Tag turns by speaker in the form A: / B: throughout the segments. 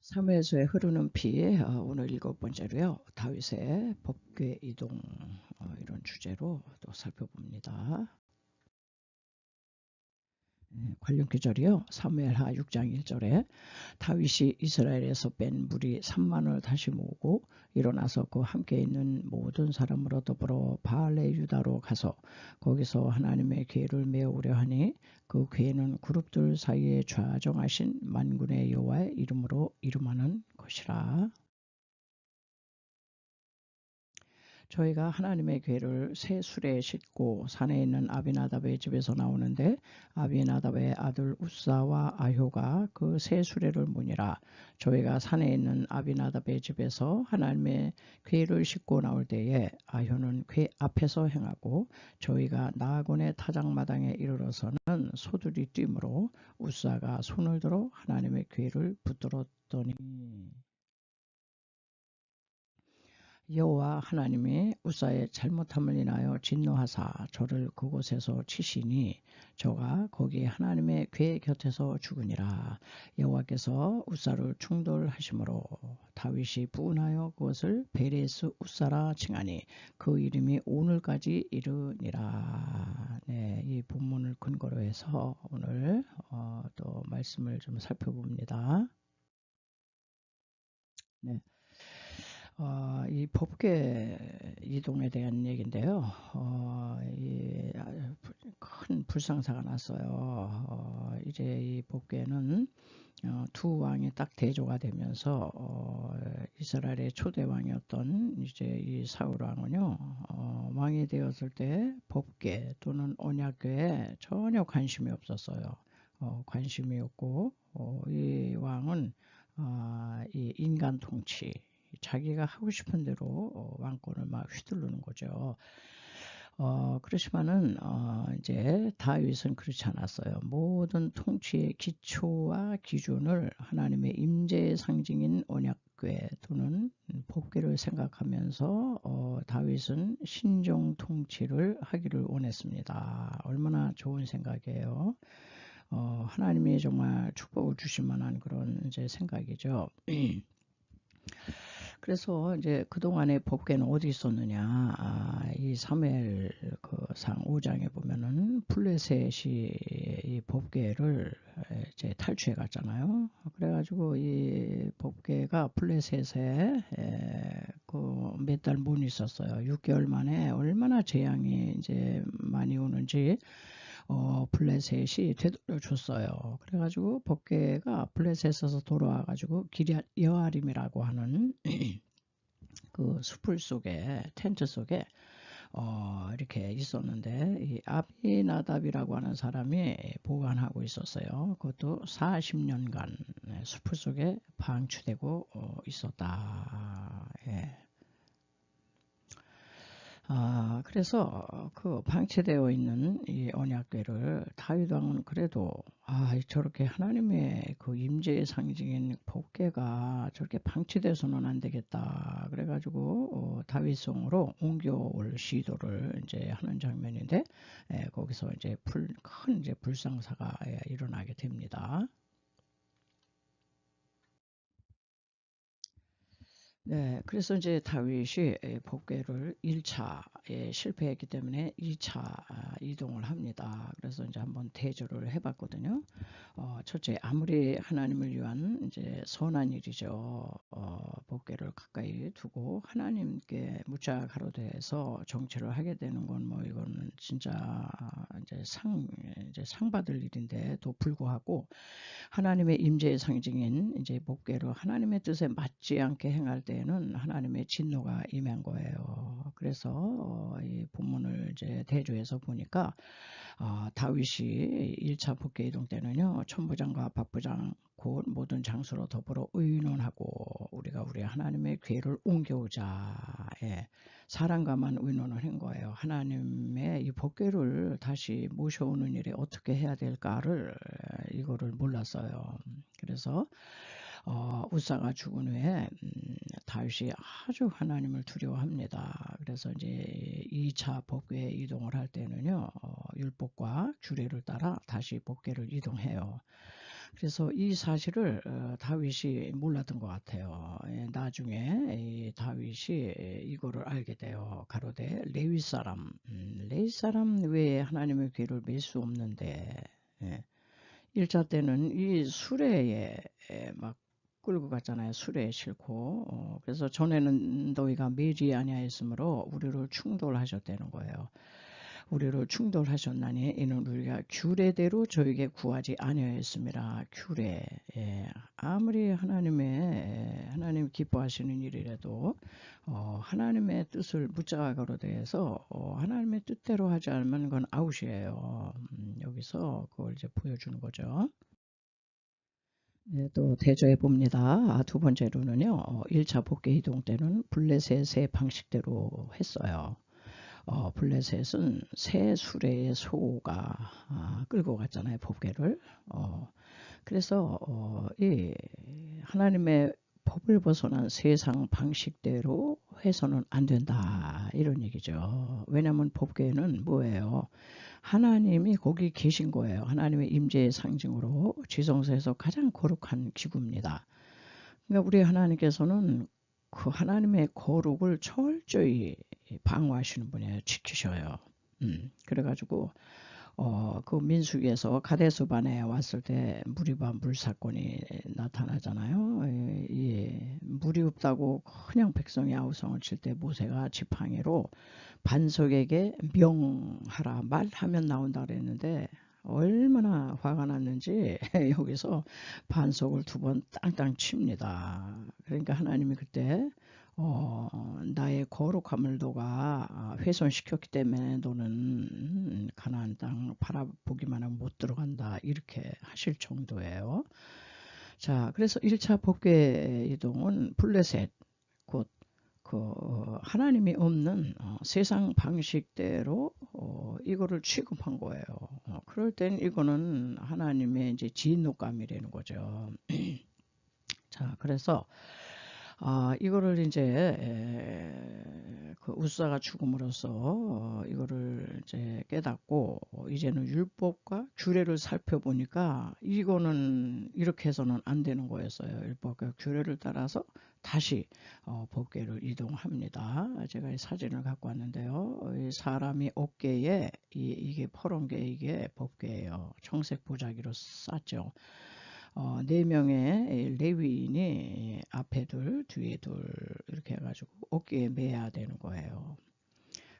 A: 사무엘서에 흐르는 피 오늘 7번째로요. 다윗의 법궤 이동 이런 주제로 또 살펴봅니다. 관련 구절이요. 사무엘하 6장 1절에 다윗이 이스라엘에서 뺀 무리 3만을 다시 모으고 일어나서 그 함께 있는 모든 사람으로 더불어 바알레 유다로 가서 거기서 하나님의 궤를 메우려 하니 그 궤는 그룹들 사이에 좌정하신 만군의 여호와의 이름으로 이름하는 것이라. 저희가 하나님의 궤를 새 수레에 싣고 산에 있는 아비나답의 집에서 나오는데 아비나답의 아들 우사와 아효가 그 새 수레를 무니라. 저희가 산에 있는 아비나답의 집에서 하나님의 궤를 싣고 나올 때에 아효는 궤 앞에서 행하고 저희가 나아곤의 타작마당에 이르러서는 소들이 뛰므로 우사가 손을 들어 하나님의 궤를 붙들었더니 여호와 하나님이 우사의 잘못함을 인하여 진노하사 저를 그곳에서 치시니 저가 거기 하나님의 궤 곁에서 죽으니라. 여호와께서 우사를 충돌하심으로 다윗이 분하여 그것을 베레스 우사라 칭하니 그 이름이 오늘까지 이르니라. 네, 이 본문을 근거로 해서 오늘 또 말씀을 좀 살펴봅니다. 네. 이 법계 이동에 대한 얘기인데요. 큰 불상사가 났어요. 이제 이 법계는 두 왕이 딱 대조가 되면서 이스라엘의 초대 왕이었던 이제 이 사울 왕은요, 왕이 되었을 때 법계 또는 언약궤에 전혀 관심이 없었어요. 관심이 없고 이 왕은 이 인간 통치, 자기가 하고 싶은 대로 왕권을 막 휘두르는 거죠. 그렇지만은 이제 다윗은 그렇지 않았어요. 모든 통치의 기초와 기준을 하나님의 임재의 상징인 언약궤 또는 법궤를 생각하면서 다윗은 신정 통치를 하기를 원했습니다. 얼마나 좋은 생각이에요. 하나님이 정말 축복을 주실 만한 그런 이제 생각이죠. 그래서 이제 그동안의 법궤는 어디 있었느냐. 이 사무엘 그상 5장에 보면은 블레셋이 이 법궤를 이제 탈취해 갔잖아요. 그래가지고 이 법궤가 블레셋에 그 몇 달 못 있었어요. 6개월 만에 얼마나 재앙이 이제 많이 오는지 블레셋이 되돌려줬어요. 그래가지고 법궤가 블레셋에서 돌아와가지고 기럇 여아림이라고 하는 그 수풀 속에 텐트 속에 이렇게 있었는데 이 아비나답이라고 하는 사람이 보관하고 있었어요. 그것도 40년간 수풀 속에 방치되고 있었다. 예. 그래서 그 방치되어 있는 이 언약궤를 다윗 왕은 그래도 저렇게 하나님의 그 임재의 상징인 법궤가 저렇게 방치돼서는 안 되겠다. 그래가지고 다윗성으로 옮겨올 시도를 이제 하는 장면인데 거기서 이제 큰 이제 불상사가 일어나게 됩니다. 네, 그래서 이제 다윗이 법궤를 1차에 실패했기 때문에 2차 이동을 합니다. 그래서 이제 한번 대조를 해봤거든요. 첫째, 아무리 하나님을 위한 이제 선한 일이죠. 법궤를 가까이 두고 하나님께 묻자 가로대서 정치를 하게 되는 건 뭐 이거는 진짜 이제 상 받을 일인데도 불구하고 하나님의 임재의 상징인 이제 법궤로 하나님의 뜻에 맞지 않게 행할 때에는 하나님의 진노가 임한 거예요. 그래서 이 본문을 이제 대조해서 보니까 다윗이 1차 법궤 이동 때는요, 천부장과 박부장 곧 모든 장수로 더불어 의논하고 우리가 우리 하나님의 궤를 옮겨오자. 사람과만 의논을 한 거예요. 하나님의 이 법궤를 다시 모셔오는 일에 어떻게 해야 될까를 이거를 몰랐어요. 그래서 우사가 죽은 후에 다윗이 아주 하나님을 두려워합니다. 그래서 이제 2차 법궤 이동을 할 때는요, 율법과 규례를 따라 다시 법궤를 이동해요. 그래서 이 사실을 다윗이 몰랐던 것 같아요. 나중에 이 다윗이 이거를 알게 돼요. 가로되 레위 사람 외에 하나님의 귀를 맬 수 없는데, 1차 때는 이 수레에 막 끌고 갔잖아요. 수레에 싣고. 그래서 전에는 너희가 매지 아니하였으므로 우리를 충돌하셨다는 거예요. 우리를 충돌하셨나니 이는 우리가 규례대로 저에게 구하지 아니하였습니다. 규례. 아무리 하나님 기뻐하시는 일이라도 하나님의 뜻을 묻자가 거로돼서 하나님의 뜻대로 하지 않으면 그건 아웃이에요. 여기서 그걸 이제 보여주는 거죠. 네, 또 대조해 봅니다. 두 번째로는요. 1차 복귀 이동 때는 블레셋의 방식대로 했어요. 블레셋은 새 수레의 소가 끌고 갔잖아요. 법궤를. 그래서 이 하나님의 법을 벗어난 세상 방식대로 해서는 안 된다. 이런 얘기죠. 왜냐하면 법궤는 뭐예요? 하나님이 거기 계신 거예요. 하나님의 임재의 상징으로 지성소에서 가장 거룩한 기구입니다. 그러니까 우리 하나님께서는 그 하나님의 거룩을 철저히 방어하시는 분이에요. 지키셔요. 그래가지고 그 민수기에서 가데스반에 왔을 때 무리바 물사건이 나타나잖아요. 물이 없다고 그냥 백성이 아우성을 칠 때 모세가 지팡이로 반석에게 명하라 말하면 나온다 그랬는데 얼마나 화가 났는지 여기서 반석을 2번 땅땅 칩니다. 그러니까 하나님이 그때 나의 거룩함을 너가 훼손시켰기 때문에 너는 가나안 땅 바라보기만 하면 못 들어간다. 이렇게 하실 정도예요. 자, 그래서 1차 법궤 이동은 블레셋, 곧 하나님이 없는 세상 방식대로 이거를 취급한 거예요. 그럴 땐 이거는 하나님의 이제 진노감이라는 거죠. 자, 그래서 이거를 이제 그 우사가 죽음으로써 이거를 이제 깨닫고 이제는 율법과 규례를 살펴보니까 이거는 이렇게 해서는 안 되는 거였어요. 율법과 규례를 따라서 다시 법궤를 이동합니다. 제가 이 사진을 갖고 왔는데요. 이 사람이 어깨에 이게 퍼런 게 이게 법궤예요. 청색 보자기로 쌌죠. 4명의 레위인이 앞에 둘, 뒤에 둘 이렇게 해가지고 어깨에 매야 되는 거예요.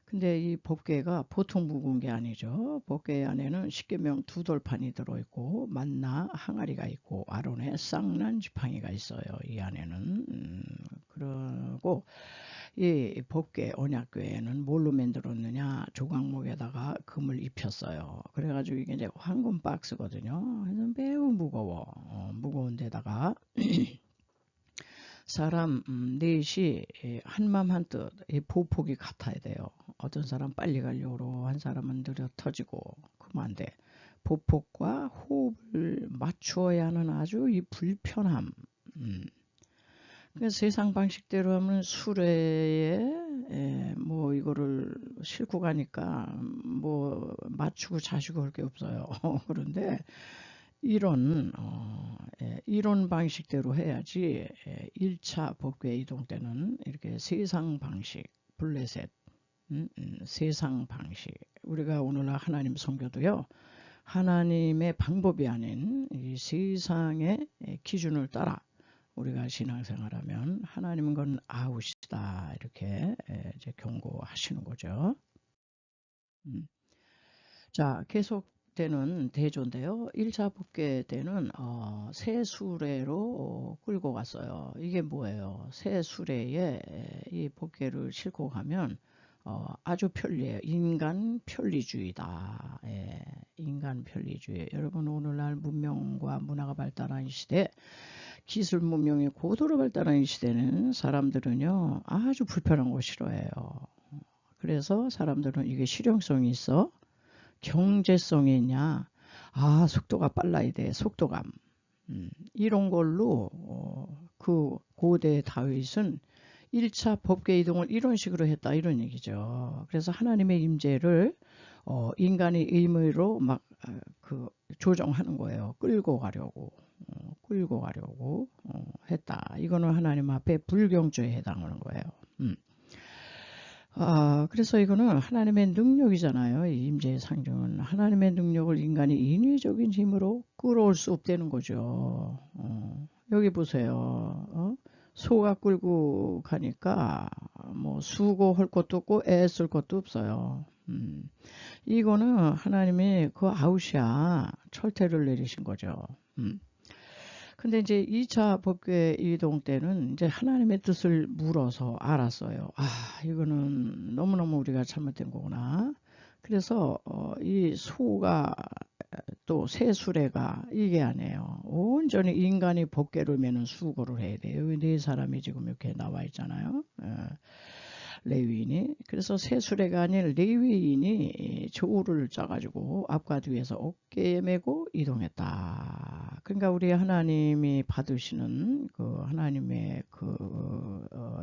A: 근데 이 법궤가 보통 무거운 게 아니죠. 법궤 안에는 십계명 2돌판이 들어있고 만나 항아리가 있고 아론의 쌍난 지팡이가 있어요. 이 안에는. 그리고 이 법궤 언약궤에는 뭘로 만들었느냐, 조각목에다가 금을 입혔어요. 그래가지고 이게 이제 황금 박스거든요. 그래서 매우 무거워. 무거운 데다가 사람 넷이 한맘 한뜻 보폭이 같아야 돼요. 어떤 사람 빨리 가려고 한 사람은 느려 터지고 그러면 안 돼. 보폭과 호흡을 맞추어야 하는 아주 이 불편함. 그러니까 세상 방식대로 하면 수레에 뭐 이거를 싣고 가니까 뭐 맞추고 자시고 할 게 없어요. 그런데 이런 방식대로 해야지 1차 법궤 이동 때는 이렇게 세상 방식, 블레셋, 세상 방식. 우리가 오늘날 하나님 선교도요. 하나님의 방법이 아닌 이 세상의 기준을 따라 우리가 신앙생활하면 하나님은 건 아웃이다. 이렇게 이제 경고하시는 거죠. 자, 계속되는 대조인데요. 1차 법궤 때는 새 수레로 끌고 갔어요. 이게 뭐예요? 새 수레에 이 법궤를 싣고 가면 아주 편리해요. 인간 편리주의다. 인간 편리주의. 여러분 오늘날 문명과 문화가 발달한 이 시대, 기술 문명이 고도로 발달한 이 시대는 사람들은요 아주 불편한 거 싫어해요. 그래서 사람들은 이게 실용성이 있어? 경제성이 있냐? 속도가 빨라야 돼. 속도감. 이런 걸로 그 고대 다윗은 1차 법궤 이동을 이런 식으로 했다. 이런 얘기죠. 그래서 하나님의 임재를 인간의 의무로 막 조정하는 거예요. 끌고 가려고. 끌고 가려고 했다. 이거는 하나님 앞에 불경주에 해당하는 거예요. 그래서 이거는 하나님의 능력이잖아요. 이 임재의 상징은 하나님의 능력을 인간이 인위적인 힘으로 끌어올 수 없다는 거죠. 여기 보세요. 소가 끌고 가니까 뭐 수고할 것도 없고 애쓸 것도 없어요. 이거는 하나님이 그 아우시아 철퇴를 내리신 거죠. 근데 이제 2차 법궤 이동 때는 이제 하나님의 뜻을 물어서 알았어요. 이거는 너무너무 우리가 잘못된 거구나. 그래서 이 소가 또 새 수레가 이게 아니에요. 온전히 인간이 법궤를 매는 수고를 해야 돼요. 여기 네 사람이 지금 이렇게 나와 있잖아요. 레위인이. 그래서 새 수레가 아닌 레위인이 저울을 짜가지고 앞과 뒤에서 어깨에 메고 이동했다. 그러니까 우리 하나님이 받으시는 그 하나님의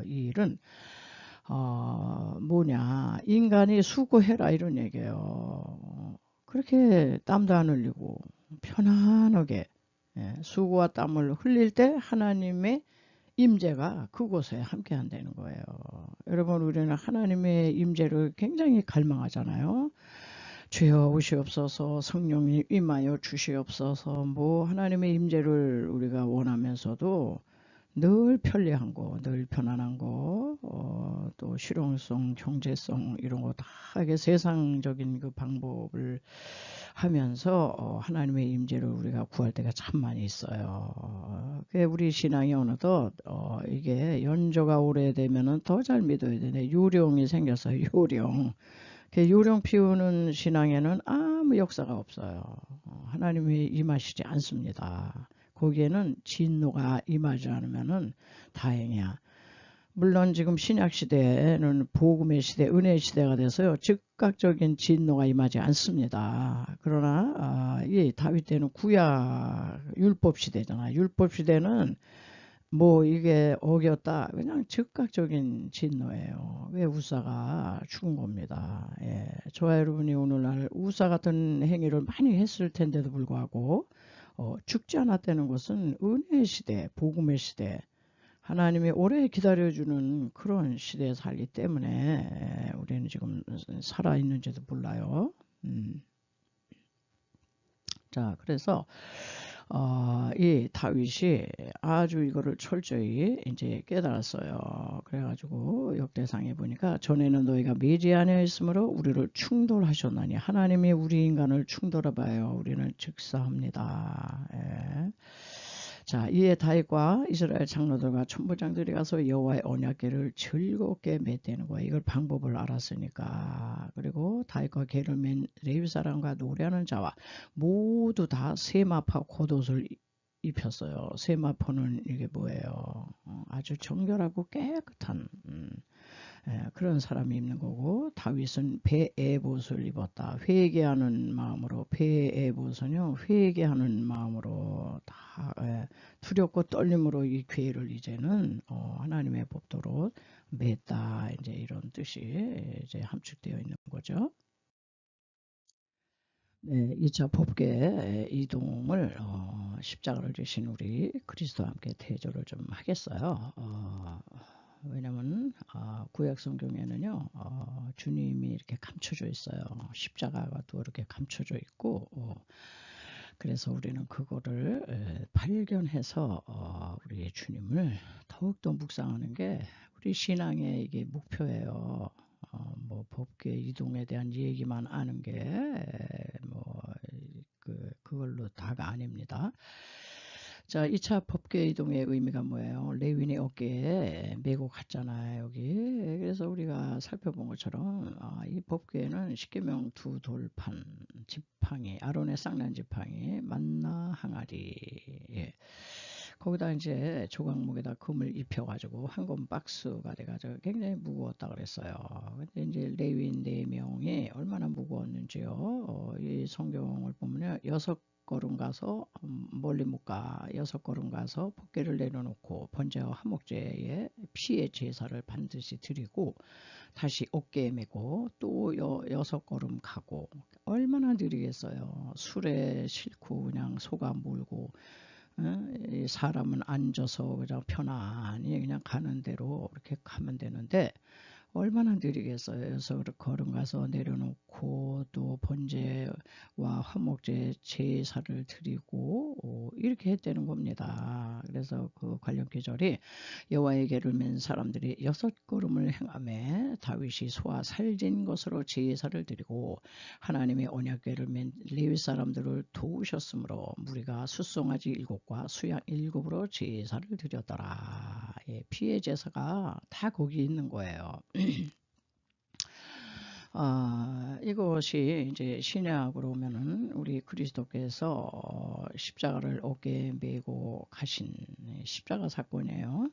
A: 일은 뭐냐, 인간이 수고해라 이런 얘기예요. 그렇게 땀도 안 흘리고 편안하게 수고와 땀을 흘릴 때 하나님의 임재가 그곳에 함께 한다는 거예요. 여러분, 우리는 하나님의 임재를 굉장히 갈망하잖아요. 주여 오시옵소서, 성령님 임하여 주시옵소서. 뭐 하나님의 임재를 우리가 원하면서도 늘 편리한 거, 늘 편안한 거, 또 실용성, 경제성 이런 거 다 이게 세상적인 그 방법을 하면서 하나님의 임재를 우리가 구할 때가 참 많이 있어요. 우리 신앙이 어느덧 이게 연조가 오래되면은 더 잘 믿어야 되네. 요령이 생겼어요. 요령. 요령 피우는 신앙에는 아무 역사가 없어요. 하나님이 임하시지 않습니다. 거기에는 진노가 임하지 않으면은 다행이야. 물론 지금 신약 시대에는 복음의 시대, 은혜의 시대가 돼서요. 즉각적인 진노가 임하지 않습니다. 그러나 이 다윗 때는 구약 율법 시대잖아요. 율법 시대는 뭐 이게 어겼다 그냥 즉각적인 진노예요. 왜 우사가 죽은 겁니다. 저와 여러분이 오늘날 우사 같은 행위를 많이 했을 텐데도 불구하고 죽지 않았다는 것은 은혜의 시대, 복음의 시대, 하나님이 오래 기다려주는 그런 시대에 살기 때문에 우리는 지금 살아있는지도 몰라요. 자, 그래서 이 다윗이 아주 이거를 철저히 이제 깨달았어요. 그래가지고 역대상에 보니까 전에는 너희가 매지 아니하였으므로 우리를 충돌하셨나니 하나님이 우리 인간을 충돌해봐요. 우리는 즉사합니다. 자, 이에 다윗과 이스라엘 장로들과 천부장들이 가서 여호와의 언약궤를 즐겁게 맸다는 거예요. 이걸 방법을 알았으니까. 그리고 다윗과 궤를 맨 레위 사람과 노래하는 자와 모두 다 세마파 겉옷을 입혔어요. 세마포는 이게 뭐예요? 아주 정결하고 깨끗한 그런 사람이 입는 거고, 다윗은 배에봇을 입었다. 회개하는 마음으로, 배에봇은요 회개하는 마음으로 다 두렵고 떨림으로 이 궤를 이제는 하나님의 법도로 맸다. 이제 이런 뜻이 이제 함축되어 있는 거죠. 네, 2차 법궤 이동을 십자가를 지신 우리 그리스도와 함께 대조를 좀 하겠어요. 왜냐면 구약 성경에는요 주님이 이렇게 감춰져 있어요. 십자가가 또 이렇게 감춰져 있고 그래서 우리는 그거를 발견해서 우리의 주님을 더욱더 묵상하는 게 우리 신앙의 이게 목표예요. 뭐 법궤 이동에 대한 얘기만 아는 게뭐 그걸로 다가 아닙니다. 자, 2차 법궤 이동의 의미가 뭐예요? 레위인의 어깨에 메고 갔잖아요, 여기. 그래서 우리가 살펴본 것처럼 이 법궤는 십계명 두 돌판 지팡이, 아론의 쌍난 지팡이, 만나 항아리. 거기다 이제 조각목에다 금을 입혀가지고 황금 박스가 돼가지고 굉장히 무거웠다 그랬어요. 근데 이제 레위인 4명이 얼마나 무거웠는지요. 이 성경을 보면요, 6걸음 가서 멀리 못 가. 6걸음 가서 법궤를 내려놓고 번제와 화목제에 피의 제사를 반드시 드리고 다시 어깨에 메고 또 6걸음 가고 얼마나 느리겠어요. 술에 싣고 그냥 소가 몰고 이 사람은 앉아서 그냥 편안히 그냥 가는 대로 이렇게 가면 되는데 얼마나 느리겠어요. 그래서 걸음 가서 내려놓고 또 번제와 화목제 제사를 드리고 이렇게 했다는 겁니다. 그래서 그 관련 계절이 여호와에게를 맨 사람들이 6걸음을 행하며 다윗이 소와 살진 것으로 제사를 드리고 하나님의 언약궤를 맨 레위 사람들을 도우셨으므로 무리가 숫송아지 7과 수양 7으로 제사를 드렸더라. 예, 피의 제사가 다 거기 있는 거예요. 이것이 이제 신약으로 오면은 우리 그리스도께서 십자가를 어깨에 메고 가신 십자가 사건이에요.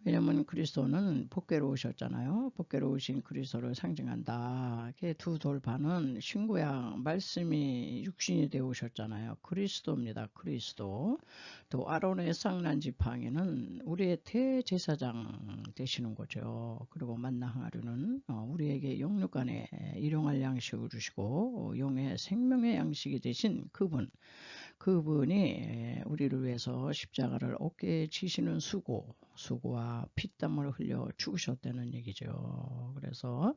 A: 왜냐하면 그리스도는 복궤로 오셨잖아요. 복궤로 오신 그리스도를 상징한다. 두 돌판은 신구약 말씀이 육신이 되어 오셨잖아요. 그리스도입니다. 그리스도. 또 아론의 쌍난 지팡이는 우리의 대제사장 되시는 거죠. 그리고 만나 항아리는 우리에게 영육간에 일용할 양식을 주시고 영의 생명의 양식이 되신 그분이 우리를 위해서 십자가를 어깨에 지시는 수고와 피땀을 흘려 죽으셨다는 얘기죠. 그래서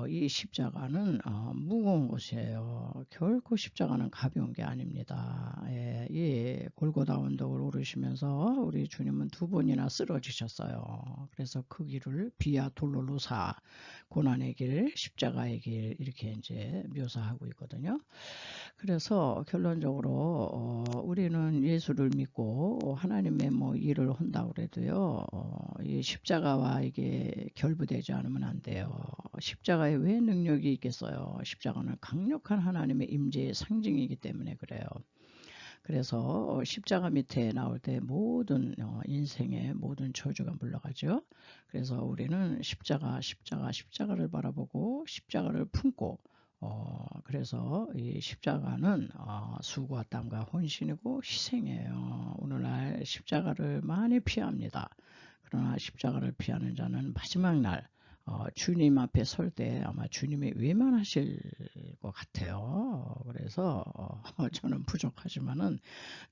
A: 이 십자가는 무거운 것이에요. 결코 십자가는 가벼운 게 아닙니다. 이 골고다 언덕을 오르시면서 우리 주님은 2번이나 쓰러지셨어요. 그래서 그 길을 비아 돌로로사, 고난의 길, 십자가의 길 이렇게 이제 묘사하고 있거든요. 그래서 결론적으로 우리는 예수를 믿고 하나님의 뭐 일을 한다고 그래도요, 이 십자가와 이게 결부되지 않으면 안 돼요. 십자가에 왜 능력이 있겠어요? 십자가는 강력한 하나님의 임재의 상징이기 때문에 그래요. 그래서 십자가 밑에 나올 때 모든 인생의 모든 저주가 물러가죠. 그래서 우리는 십자가를 바라보고 십자가를 품고 그래서 이 십자가는 수고와 땀과 헌신이고 희생이에요. 오늘날 십자가를 많이 피합니다. 그러나 십자가를 피하는 자는 마지막 날 주님 앞에 설 때 아마 주님이 외면하실 것 같아요. 그래서 저는 부족하지만은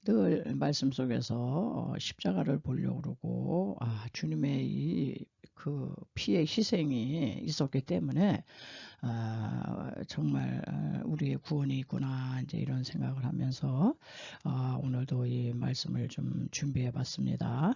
A: 늘 말씀 속에서 십자가를 보려고 그러고 주님의 이 그 피의 희생이 있었기 때문에 정말 우리의 구원이 있구나 이제 이런 생각을 하면서 오늘도 이 말씀을 좀 준비해 봤습니다.